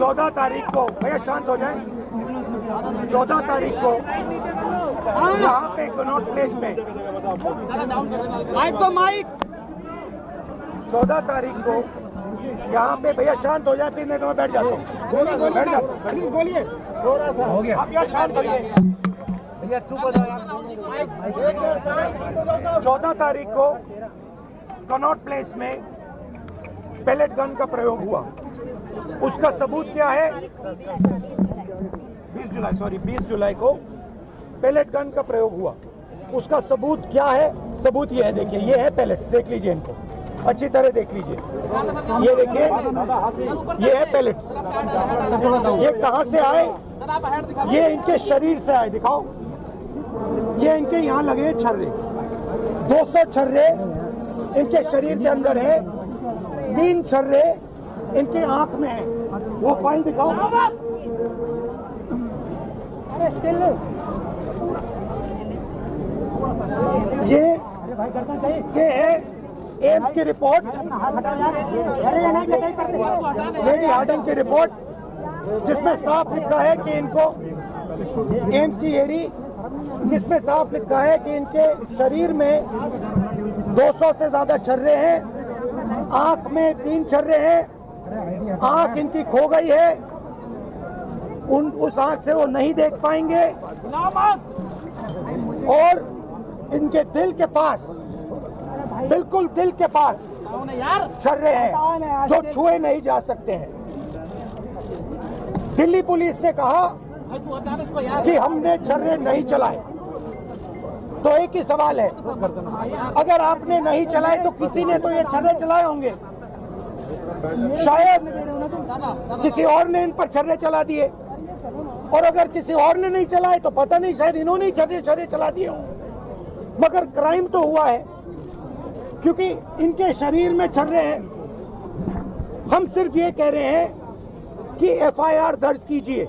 14 तारीख को, भैया शांत हो जाए, 14 तारीख को यहाँ पे कनॉट प्लेस में, माइक तो माइक, 14 तारीख को यहाँ पे, भैया शांत हो जाए फिर नहीं तो मैं बैठ जाता हूँ, बैठ जाता हूँ, बोलिए, थोड़ा सा हो गया, आप यहाँ शांत होइए भैया, चुप हो जाओ। 14 तारीख को कनॉट प्लेस में पेलेट गन का प्रयोग हुआ, उसका सबूत क्या है? 20 जुलाई को पेलेट गन का प्रयोग हुआ, उसका सबूत क्या है? सबूत ये है, देखिए ये है पेलेट्स, देख लीजिए इनको अच्छी तरह देख लीजिए, ये देखिए ये है पेलेट्स, ये कहां से आए? ये इनके शरीर से आए, दिखाओ, ये इनके यहाँ लगे छर्रे, 200 छर्रे इनके शरीर के अंदर है, 3 छर्रे इनके आंख में है, वो फाइल दिखाओ। ये है एम्स की रिपोर्ट, लेडी हार्डन की रिपोर्ट, जिसमें साफ लिखा है कि इनको एम्स की एरी, जिसमें साफ लिखा है कि इनके शरीर में 200 से ज्यादा छर्रे हैं, आंख में 3 छर्रे हैं, आंख इनकी खो गई है, उस आंख से वो नहीं देख पाएंगे, और इनके दिल के पास, बिल्कुल दिल के पास छर्रे हैं जो छुए नहीं जा सकते हैं। दिल्ली पुलिस ने कहा कि हमने छर्रे नहीं चलाए, तो एक ही सवाल है, अगर आपने नहीं चलाए तो किसी ने तो ये छर्रे चलाए होंगे, शायद किसी और ने इन पर छर्रे चला दिए, और अगर किसी और ने नहीं चलाए तो पता नहीं, शायद इन्होंने ही छर्रे चला दिए हों, मगर क्राइम तो हुआ है क्योंकि इनके शरीर में छर्रे हैं। हम सिर्फ ये कह रहे हैं कि एफआईआर दर्ज कीजिए,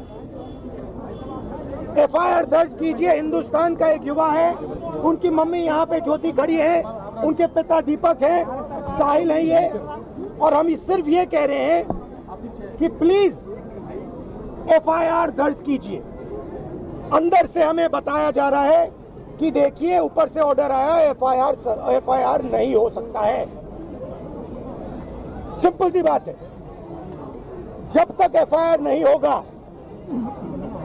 एफआईआर दर्ज कीजिए। हिंदुस्तान का एक युवा है, उनकी मम्मी यहाँ पे ज्योति खड़ी है, उनके पिता दीपक है, साहिल है ये, और हम सिर्फ ये कह रहे हैं कि प्लीज एफआईआर दर्ज कीजिए। अंदर से हमें बताया जा रहा है कि देखिए ऊपर से ऑर्डर आया, एफआईआर नहीं हो सकता है। सिंपल सी बात है, जब तक एफआईआर नहीं होगा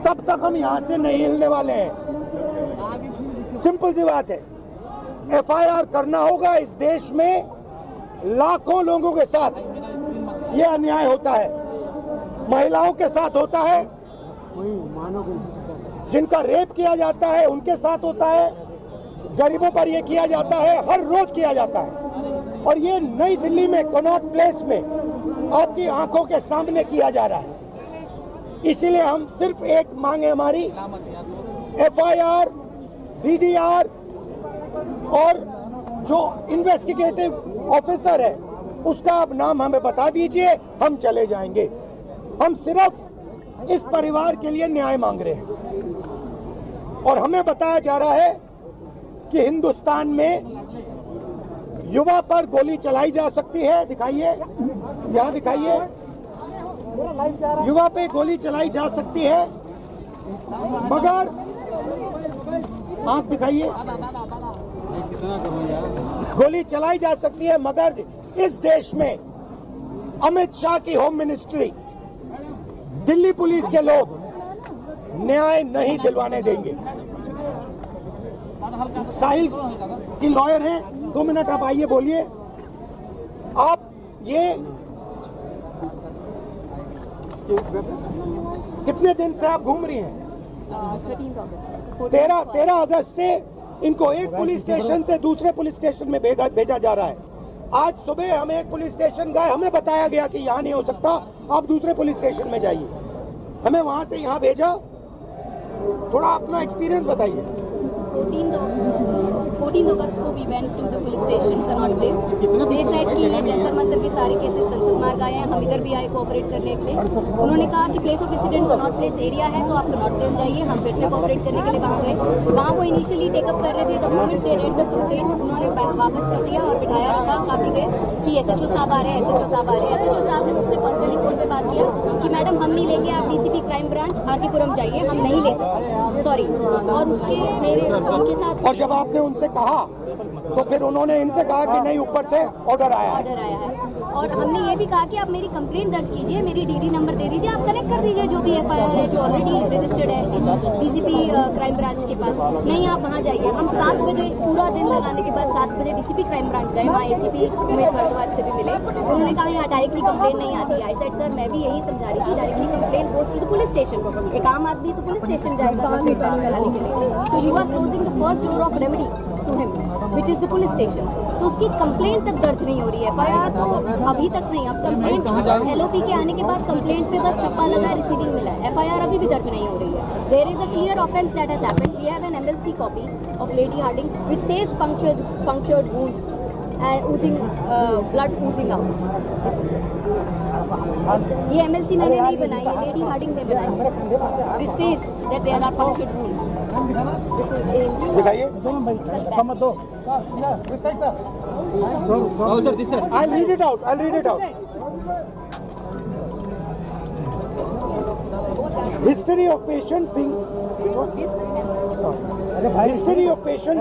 तब तक हम यहां से नहीं हिलने वाले हैं। सिंपल सी बात है, एफआईआर करना होगा। इस देश में लाखों लोगों के साथ ये अन्याय होता है, महिलाओं के साथ होता है, जिनका रेप किया जाता है उनके साथ होता है, गरीबों पर यह किया जाता है, हर रोज किया जाता है, और ये नई दिल्ली में कनॉट प्लेस में आपकी आंखों के सामने किया जा रहा है। इसीलिए हम सिर्फ एक मांग है हमारी, एफआईआर, डीडीआर, और जो इन्वेस्टिगेटिव ऑफिसर है उसका आप नाम हमें बता दीजिए, हम चले जाएंगे। हम सिर्फ इस परिवार के लिए न्याय मांग रहे हैं, और हमें बताया जा रहा है कि हिंदुस्तान में युवा पर गोली चलाई जा सकती है। दिखाइए, यहाँ दिखाइए, युवा पे गोली चलाई जा सकती है, मगर आंख दिखाइए, गोली चलाई जा सकती है, मगर इस देश में अमित शाह की होम मिनिस्ट्री, दिल्ली पुलिस के लोग न्याय नहीं दिलवाने देंगे। साहिल की लॉयर हैं, 2 मिनट आप आइए, बोलिए। आप ये कितने दिन से आप घूम रही हैं? 13 अगस्त से इनको एक पुलिस स्टेशन से दूसरे पुलिस स्टेशन में भेजा जा रहा है। आज सुबह हम एक पुलिस स्टेशन गए, हमें बताया गया कि यहाँ नहीं हो सकता, आप दूसरे पुलिस स्टेशन में जाइए। हमें वहाँ से यहाँ भेजा। थोड़ा अपना एक्सपीरियंस बताइए। 14 अगस्त को we went to the police station Connaught Place. They said कि ये जंतर मंतर के सारे केसेस संसद मार्ग आए हैं, हम इधर भी आए कोऑपरेट करने के लिए। उन्होंने कहा कि place of incident Connaught place area है, तो आप कनॉट प्लेस जाइए। हम फिर से कोऑपरेट करने के लिए वहाँ गए। वहाँ वो इनिशियली टेकअप कर रहे थे, the moment they read the complaint उन्होंने वापस कर दिया और बिठाया रखा काफी देर कि एसएचओ साहब आ रहे हैं, एसएचओ साहब आ रहे हैं। एसएचओ साहब ने मुझसे पर्सनली फोन पे बात किया कि मैडम हम नहीं लेंगे, आप डीसीपी क्राइम ब्रांच आरकेपुरम जाइए, हम नहीं ले सकते, सॉरी। और उसके उनके साथ और जब आपने उनसे कहा तो फिर उन्होंने इनसे कहा कि नहीं, ऊपर से ऑर्डर आया है। ऑर्डर आया है। और हमने ये भी कहा कि आप मेरी कंप्लेंट दर्ज कीजिए, मेरी डीडी नंबर दे दीजिए, आप कनेक्ट कर दीजिए जो भी एफआईआर है जो ऑलरेडी रजिस्टर्ड है डीसीपी क्राइम ब्रांच के पास। नहीं, आप वहाँ जाइए। हम 7 बजे पूरा दिन लगाने के बाद 7 बजे डीसीपी क्राइम ब्रांच गए, वहाँ एसीपी उमेश भारद्वाज से भी मिले। उन्होंने कहा यहाँ डायरेक्टली कंप्लेंट नहीं आती। आई सेड सर, मैं भी यही समझा रही थी, directly complaint goes to the police station. एक आम आदमी तो पुलिस स्टेशन जाएगा कंप्लेंट दर्ज कराने के लिए। So you are closing the first door of remedy to him which is the police station. So उसकी कंप्लेंट तक दर्ज नहीं हो रही है, एफआईआर तो अभी तक नहीं। अब कंप्लेंट एलओपी के आने के बाद कंप्लेंट पे बस ठप्पा लगा, रिसीविंग मिला है, एफआईआर अभी भी दर्ज नहीं हो रही है। There is a clear offence that has happened. We have an MLC copy of Lady Harding which says punctured wounds and oozing blood oozing out. ये एमएलसी मैंने नहीं बनाई, ये लेडी हार्डिंग ने बनाई। This says that there are punctured wounds. This is AMC. दिखाइए। I'll read it out. History of patient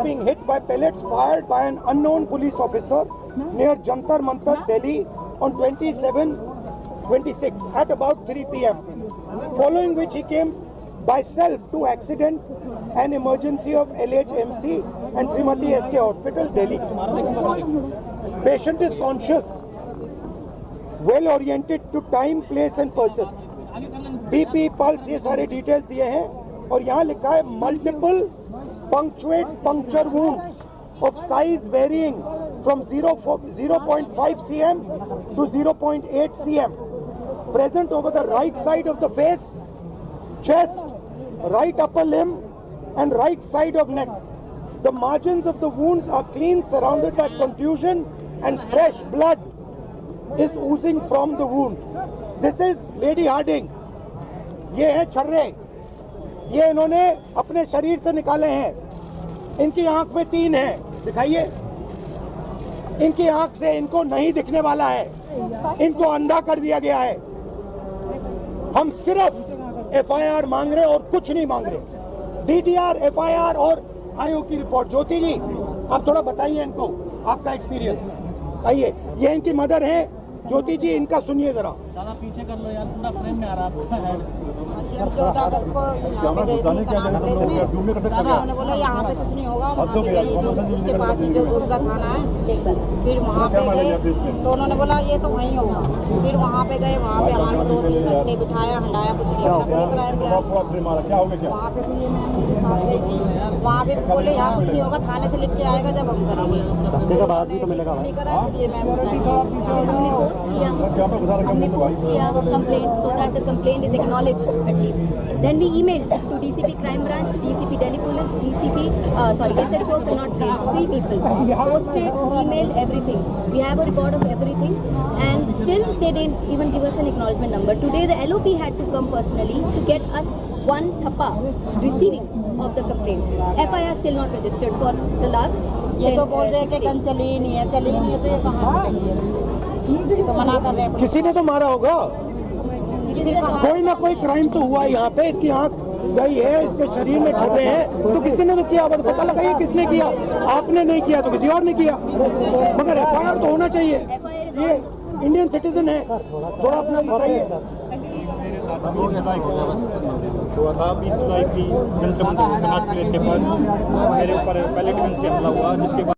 being hit by pellets fired by an unknown police officer near Jantar Mantar, Delhi on 27/26 at about 3 p.m. Following which he came by self to accident and emergency of LHMC and Srimati SK Hospital, Delhi. Patient is conscious, well oriented to time, place and person. BP, pulse, ये सारे details दिए हैं। और यहाँ लिखा है multiple punctuate puncture wounds of size varying from 0.5 cm to 0.8 cm present over the right side of the face, chest, right upper limb and right side of neck. The margins of the wounds are clean, surrounded by contusion and fresh blood is oozing from the wound. This is Lady Harding. ये है छर्रे, ये इन्होंने अपने शरीर से निकाले हैं। इनकी आंख में 3 है, दिखाइए। इनकी आंख से इनको नहीं दिखने वाला है, इनको अंधा कर दिया गया है। हम सिर्फ एफआईआर मांग रहे और कुछ नहीं मांग रहे। डीटीआर, एफआईआर और आयोग की रिपोर्ट। ज्योति जी, आप थोड़ा बताइए इनको आपका एक्सपीरियंस। आइए, ये इनकी मदर है ज्योति जी, इनका सुनिए जरा। दादा पीछे कर लो यार, पूरा फ्रेम में आ रहा है। 14 अगस्त को यहाँ पे गई थी कनाट प्लेस में। उन्होंने बोला यहाँ पे कुछ नहीं होगा, वहाँ पे जाइए जो उसके पास ही जो दूसरा थाना है। फिर वहाँ पे गए तो उन्होंने बोला ये तो वहीं होगा। फिर वहाँ पे गए, वहाँ पे हमारे को 2-3 घंटे बिठाया, हंडाया, कुछ नहीं होगा। पूरी क्राइम ब्रांच वहाँ पे भी मैं साथ गई थी। वहाँ पे बोले यहाँ कुछ नहीं होगा, थाने से लिख के आएगा जब हम करेंगे। नहीं करा, ये मैं हमने पोस्ट किया complaint so that the complaint is acknowledged at least. Then we emailed to DCP Crime Branch, DCP Delhi Police, SHO Connaught Place, 3 people. Posted, emailed, everything. We have a record of everything and still they didn't even give us an acknowledgement number. Today the LOP had to come personally to get us 1 thappa receiving of the complaint. FIR still not registered for the last ये तो बोल रहे हैं कि gun चली ही नहीं है तो ये कहाँ से लगी है? ये तो मना कर रहे हैं। किसी ने तो मारा होगा, कोई ना कोई क्राइम तो हुआ यहाँ पे। इसकी आंख गई है, इसके शरीर में छर्रे हैं, तो किसी ने तो किया। पता लगाइए किसने किया। आपने नहीं किया तो किसी और ने किया, मगर एफआईआर तो होना चाहिए। ये इंडियन सिटीजन है, थोड़ा अपना बताइए। हुआ था 20 जुलाई की जंतर मंतर कनाट प्लेस के पास मेरे ऊपर पैलेट गन से हमला हुआ, जिसके बाद